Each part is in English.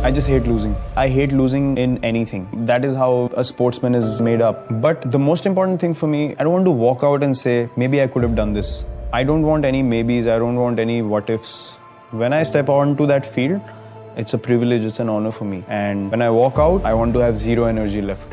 I just hate losing. I hate losing in anything. That is how a sportsman is made up. But the most important thing for me, I don't want to walk out and say, maybe I could have done this. I don't want any maybes. I don't want any what ifs. When I step onto that field, it's a privilege, it's an honor for me. And when I walk out, I want to have zero energy left.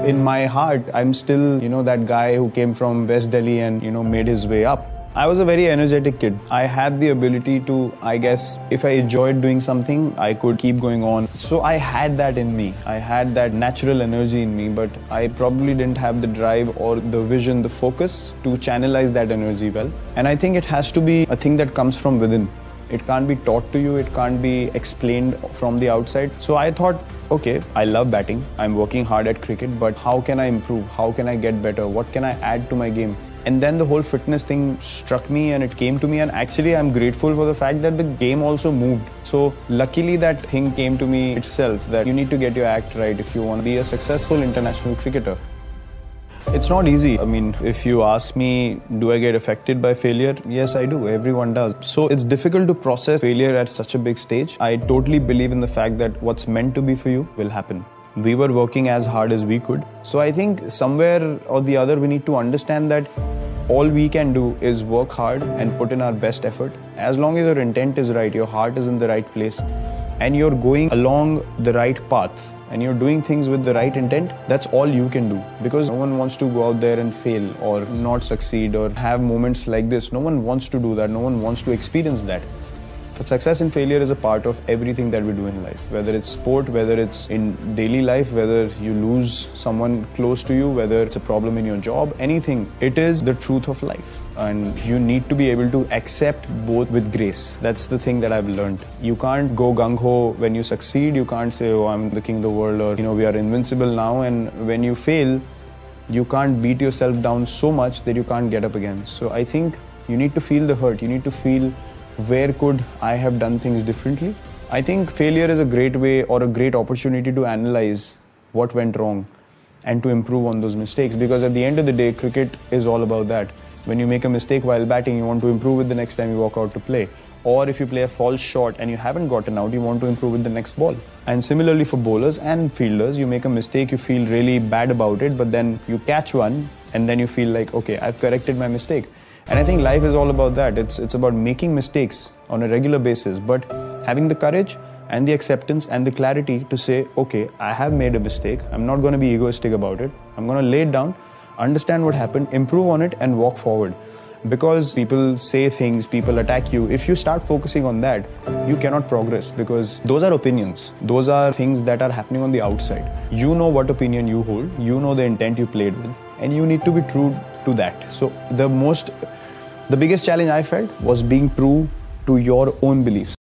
In my heart, I'm still, that guy who came from West Delhi and, made his way up. I was a very energetic kid. I had the ability to, I guess, if I enjoyed doing something, I could keep going on. So I had that in me. I had that natural energy in me, but I probably didn't have the drive or the vision, the focus to channelize that energy well. And I think it has to be a thing that comes from within. It can't be taught to you, it can't be explained from the outside. So I thought, okay, I love batting, I'm working hard at cricket, but how can I improve? How can I get better? What can I add to my game? And then the whole fitness thing struck me and it came to me, and actually I'm grateful for the fact that the game also moved. So luckily that thing came to me itself, that you need to get your act right if you want to be a successful international cricketer. It's not easy. I mean, if you ask me, do I get affected by failure? Yes, I do. Everyone does. So it's difficult to process failure at such a big stage. I totally believe in the fact that what's meant to be for you will happen. We were working as hard as we could. So I think somewhere or the other, we need to understand that all we can do is work hard and put in our best effort. As long as your intent is right, your heart is in the right place, and you're going along the right path, and you're doing things with the right intent, that's all you can do. Because no one wants to go out there and fail or not succeed or have moments like this. No one wants to do that. No one wants to experience that. But success and failure is a part of everything that we do in life. Whether it's sport, whether it's in daily life, whether you lose someone close to you, whether it's a problem in your job, anything. It is the truth of life. And you need to be able to accept both with grace. That's the thing that I've learned. You can't go gung-ho when you succeed. You can't say, oh, I'm the king of the world, or, we are invincible now. And when you fail, you can't beat yourself down so much that you can't get up again. So I think you need to feel the hurt. You need to feel, where could I have done things differently? I think failure is a great way or a great opportunity to analyze what went wrong and to improve on those mistakes. Because at the end of the day, cricket is all about that. When you make a mistake while batting, you want to improve it the next time you walk out to play. Or if you play a false shot and you haven't gotten out, you want to improve it the next ball. And similarly for bowlers and fielders, you make a mistake, you feel really bad about it, but then you catch one and then you feel like, okay, I've corrected my mistake. And I think life is all about that. It's about making mistakes on a regular basis, but having the courage and the acceptance and the clarity to say, okay, I have made a mistake. I'm not going to be egoistic about it. I'm going to lay it down, understand what happened, improve on it, and walk forward. Because people say things, people attack you. If you start focusing on that, you cannot progress, because those are opinions. Those are things that are happening on the outside. You know what opinion you hold. You know the intent you played with, and you need to be true to that. So the biggest challenge I felt was being true to your own beliefs.